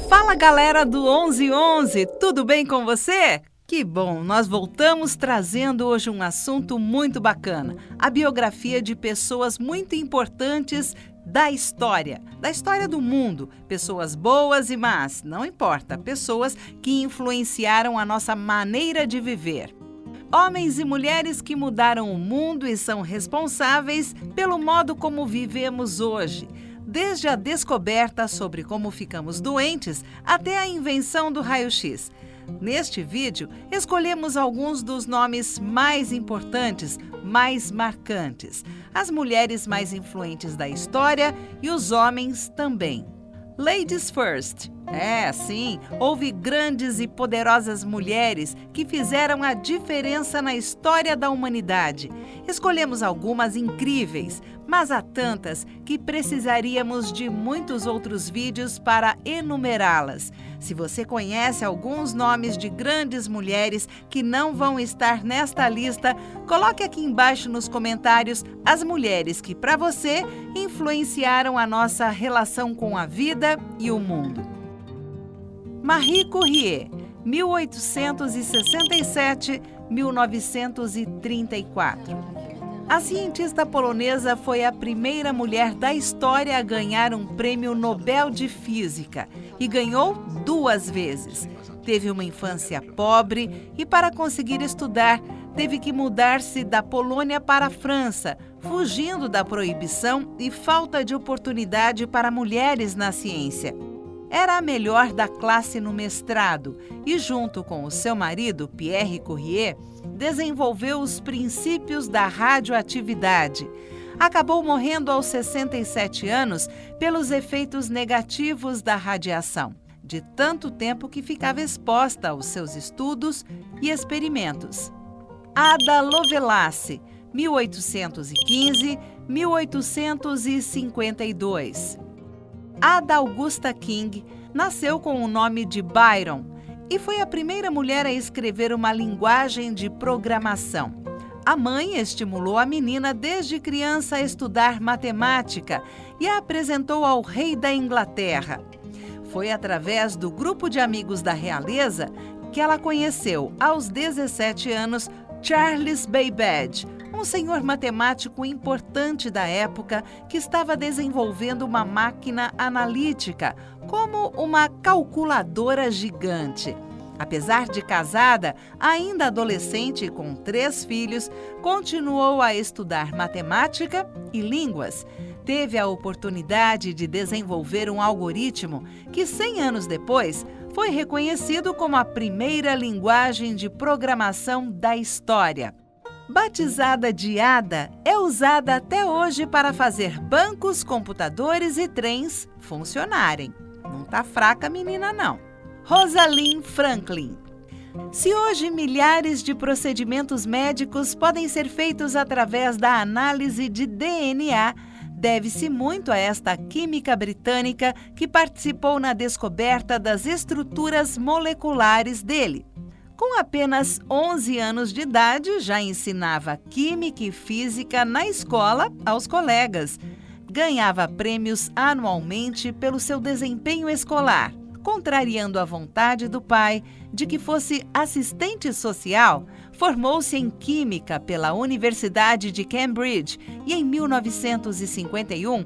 Fala, galera do 1111, tudo bem com você? Que bom, nós voltamos trazendo hoje um assunto muito bacana, a biografia de pessoas muito importantes da história do mundo, pessoas boas e más, não importa, pessoas que influenciaram a nossa maneira de viver. Homens e mulheres que mudaram o mundo e são responsáveis pelo modo como vivemos hoje. Desde a descoberta sobre como ficamos doentes até a invenção do raio-x. Neste vídeo, escolhemos alguns dos nomes mais importantes, mais marcantes. As mulheres mais influentes da história e os homens também. Ladies first. Sim, houve grandes e poderosas mulheres que fizeram a diferença na história da humanidade. Escolhemos algumas incríveis, mas há tantas que precisaríamos de muitos outros vídeos para enumerá-las. Se você conhece alguns nomes de grandes mulheres que não vão estar nesta lista, coloque aqui embaixo nos comentários as mulheres que, para você, influenciaram a nossa relação com a vida e o mundo. Marie Curie, 1867-1934. A cientista polonesa foi a primeira mulher da história a ganhar um prêmio Nobel de Física e ganhou 2 vezes. Teve uma infância pobre e, para conseguir estudar, teve que mudar-se da Polônia para a França, fugindo da proibição e falta de oportunidade para mulheres na ciência. Era a melhor da classe no mestrado e, junto com o seu marido, Pierre Curie, desenvolveu os princípios da radioatividade. Acabou morrendo aos 67 anos pelos efeitos negativos da radiação, de tanto tempo que ficava exposta aos seus estudos e experimentos. Ada Lovelace, 1815-1852. Ada Augusta King nasceu com o nome de Byron e foi a primeira mulher a escrever uma linguagem de programação. A mãe estimulou a menina desde criança a estudar matemática e a apresentou ao rei da Inglaterra. Foi através do grupo de amigos da realeza que ela conheceu, aos 17 anos, Charles Babbage, um senhor matemático importante da época que estava desenvolvendo uma máquina analítica, como uma calculadora gigante. Apesar de casada, ainda adolescente e com 3 filhos, continuou a estudar matemática e línguas. Teve a oportunidade de desenvolver um algoritmo que, 100 anos depois, foi reconhecido como a primeira linguagem de programação da história. Batizada de Ada, é usada até hoje para fazer bancos, computadores e trens funcionarem. Não tá fraca a menina, não. Rosalind Franklin. Se hoje milhares de procedimentos médicos podem ser feitos através da análise de DNA, deve-se muito a esta química britânica que participou na descoberta das estruturas moleculares dele. Com apenas 11 anos de idade, já ensinava química e física na escola aos colegas. Ganhava prêmios anualmente pelo seu desempenho escolar, contrariando a vontade do pai de que fosse assistente social. Formou-se em Química pela Universidade de Cambridge e, em 1951,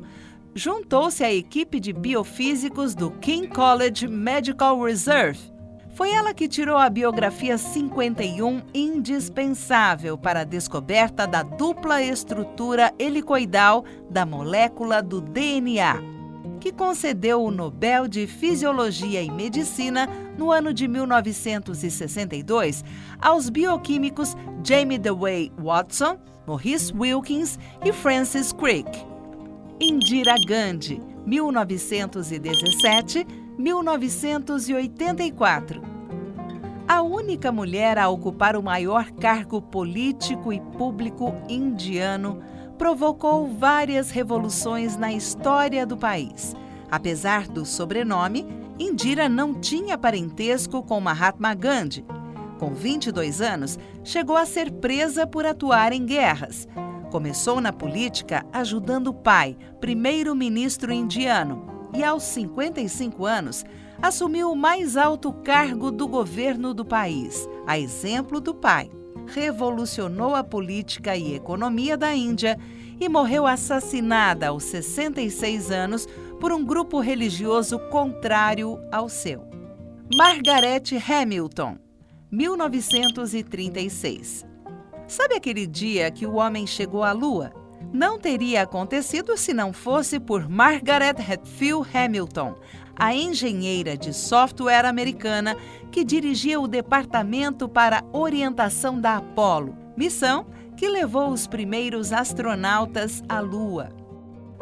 juntou-se à equipe de biofísicos do King College Medical Reserve. Foi ela que tirou a biografia 51, indispensável para a descoberta da dupla estrutura helicoidal da molécula do DNA, que concedeu o Nobel de Fisiologia e Medicina no ano de 1962 aos bioquímicos James Dewey Watson, Maurice Wilkins e Francis Crick. Indira Gandhi, 1917-1984. A única mulher a ocupar o maior cargo político e público indiano, provocou várias revoluções na história do país. Apesar do sobrenome, Indira não tinha parentesco com Mahatma Gandhi. Com 22 anos, chegou a ser presa por atuar em guerras. Começou na política ajudando o pai, primeiro-ministro indiano, e aos 55 anos, assumiu o mais alto cargo do governo do país, a exemplo do pai. Revolucionou a política e economia da Índia e morreu assassinada aos 66 anos por um grupo religioso contrário ao seu. Margaret Hamilton, 1936. Sabe aquele dia que o homem chegou à Lua? Não teria acontecido se não fosse por Margaret Hatfield Hamilton, a engenheira de software americana que dirigia o Departamento para Orientação da Apollo, missão que levou os primeiros astronautas à Lua.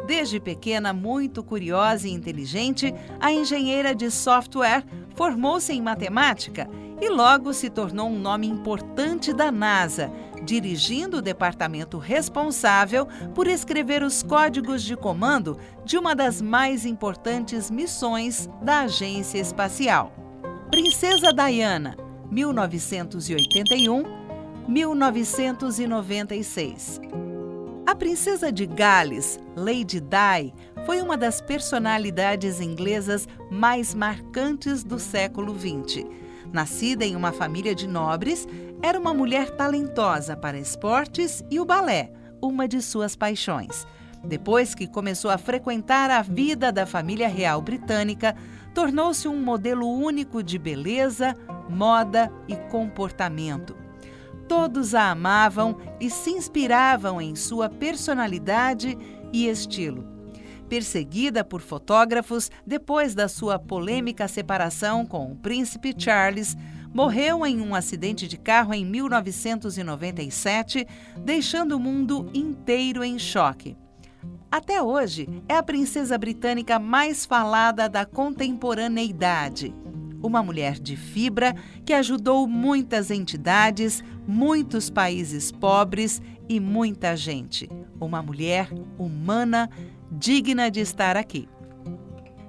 Desde pequena, muito curiosa e inteligente, a engenheira de software formou-se em matemática e logo se tornou um nome importante da NASA, dirigindo o departamento responsável por escrever os códigos de comando de uma das mais importantes missões da agência espacial. Princesa Diana, 1981-1996. A princesa de Gales, Lady Di, foi uma das personalidades inglesas mais marcantes do século XX. Nascida em uma família de nobres, era uma mulher talentosa para esportes e o balé, uma de suas paixões. Depois que começou a frequentar a vida da família real britânica, tornou-se um modelo único de beleza, moda e comportamento. Todos a amavam e se inspiravam em sua personalidade e estilo. Perseguida por fotógrafos depois da sua polêmica separação com o príncipe Charles, morreu em um acidente de carro em 1997, deixando o mundo inteiro em choque. Até hoje, é a princesa britânica mais falada da contemporaneidade. Uma mulher de fibra que ajudou muitas entidades, muitos países pobres e muita gente. Uma mulher humana, digna de estar aqui.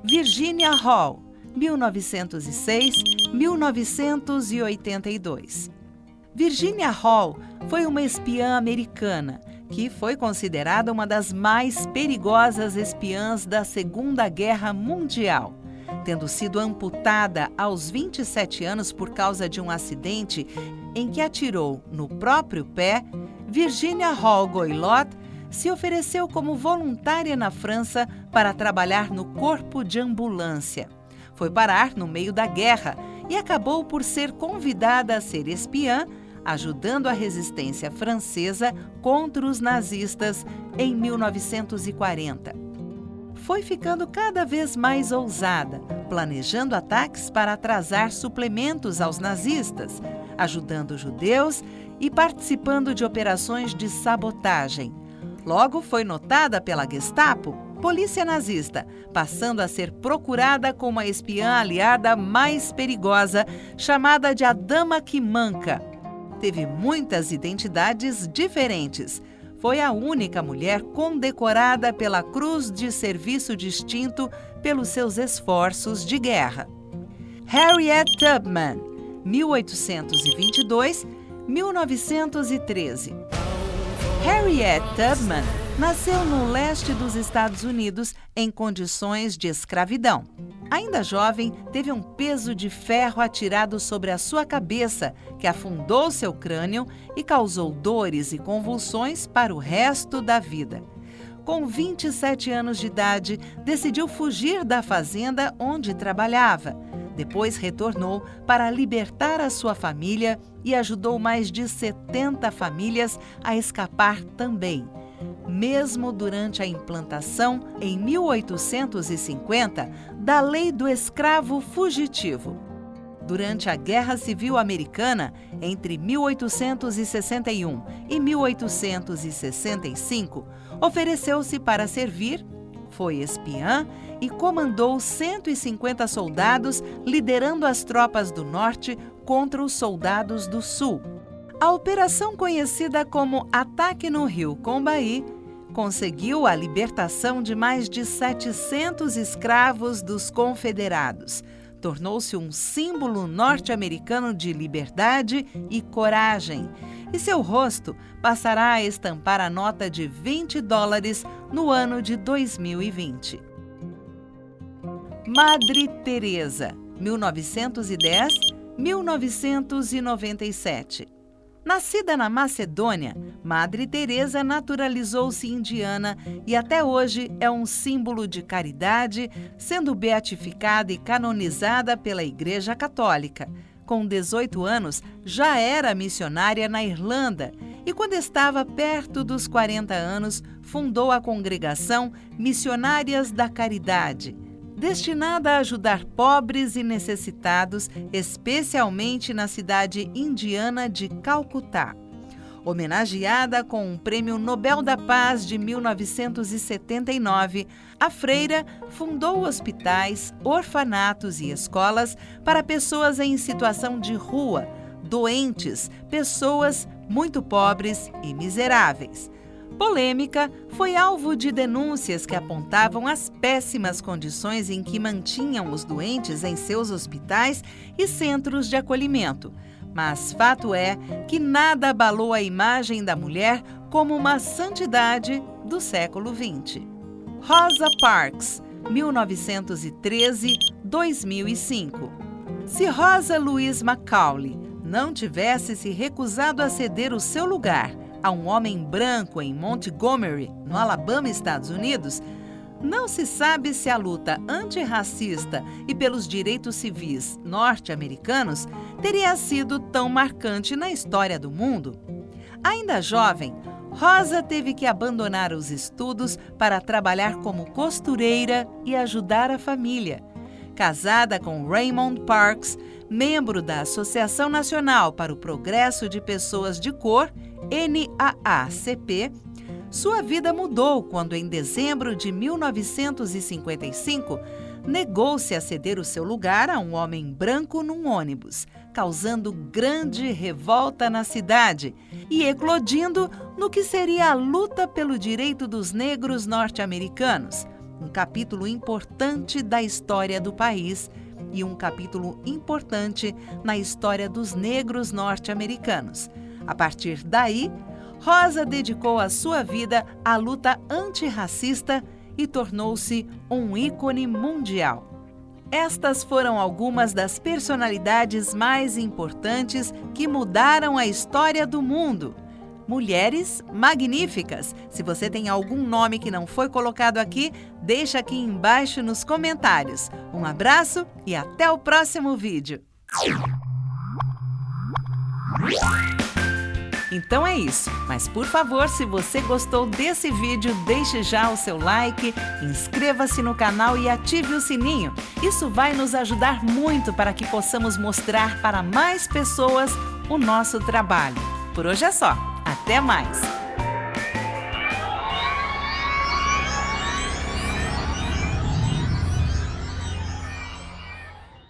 Virginia Hall, 1906-1982. Virginia Hall foi uma espiã americana que foi considerada uma das mais perigosas espiãs da Segunda Guerra Mundial. Tendo sido amputada aos 27 anos por causa de um acidente em que atirou no próprio pé, Virginia Hall Goylot se ofereceu como voluntária na França para trabalhar no corpo de ambulância. Foi parar no meio da guerra e acabou por ser convidada a ser espiã, ajudando a resistência francesa contra os nazistas em 1940. Foi ficando cada vez mais ousada, planejando ataques para atrasar suplementos aos nazistas, ajudando judeus e participando de operações de sabotagem. Logo foi notada pela Gestapo, polícia nazista, passando a ser procurada como a espiã aliada mais perigosa, chamada de a Dama que Manca. Teve muitas identidades diferentes. Foi a única mulher condecorada pela Cruz de Serviço Distinto pelos seus esforços de guerra. Harriet Tubman, 1822-1913. Harriet Tubman nasceu no leste dos Estados Unidos em condições de escravidão. Ainda jovem, teve um peso de ferro atirado sobre a sua cabeça, que afundou seu crânio e causou dores e convulsões para o resto da vida. Com 27 anos de idade, decidiu fugir da fazenda onde trabalhava. Depois retornou para libertar a sua família e ajudou mais de 70 famílias a escapar também. Mesmo durante a implantação, em 1850, da Lei do Escravo Fugitivo. Durante a Guerra Civil Americana, entre 1861 e 1865, ofereceu-se para servir, foi espiã e comandou 150 soldados, liderando as tropas do Norte contra os soldados do Sul. A operação conhecida como Ataque no Rio Combaí conseguiu a libertação de mais de 700 escravos dos confederados. tornou-se um símbolo norte-americano de liberdade e coragem. E seu rosto passará a estampar a nota de $20 no ano de 2020. Madre Teresa, 1910-1997. Nascida na Macedônia, Madre Teresa naturalizou-se indiana e até hoje é um símbolo de caridade, sendo beatificada e canonizada pela Igreja Católica. Com 18 anos, já era missionária na Irlanda e, quando estava perto dos 40 anos, fundou a congregação Missionárias da Caridade, destinada a ajudar pobres e necessitados, especialmente na cidade indiana de Calcutá. Homenageada com o Prêmio Nobel da Paz de 1979, a freira fundou hospitais, orfanatos e escolas para pessoas em situação de rua, doentes, pessoas muito pobres e miseráveis. Polêmica, foi alvo de denúncias que apontavam as péssimas condições em que mantinham os doentes em seus hospitais e centros de acolhimento. Mas fato é que nada abalou a imagem da mulher como uma santidade do século XX. Rosa Parks, 1913-2005. Se Rosa Louise Macaulay não tivesse se recusado a ceder o seu lugar a um homem branco em Montgomery, no Alabama, Estados Unidos, não se sabe se a luta antirracista e pelos direitos civis norte-americanos teria sido tão marcante na história do mundo. Ainda jovem, Rosa teve que abandonar os estudos para trabalhar como costureira e ajudar a família. Casada com Raymond Parks, membro da Associação Nacional para o Progresso de Pessoas de Cor, NAACP, sua vida mudou quando, em dezembro de 1955, negou-se a ceder o seu lugar a um homem branco num ônibus, causando grande revolta na cidade e eclodindo no que seria a luta pelo direito dos negros norte-americanos, um capítulo importante da história do país e um capítulo importante na história dos negros norte-americanos. A partir daí, Rosa dedicou a sua vida à luta antirracista e tornou-se um ícone mundial. Estas foram algumas das personalidades mais importantes que mudaram a história do mundo. Mulheres magníficas! Se você tem algum nome que não foi colocado aqui, deixa aqui embaixo nos comentários. Um abraço e até o próximo vídeo! Então é isso, mas por favor, se você gostou desse vídeo, deixe já o seu like, inscreva-se no canal e ative o sininho. Isso vai nos ajudar muito para que possamos mostrar para mais pessoas o nosso trabalho. Por hoje é só, até mais!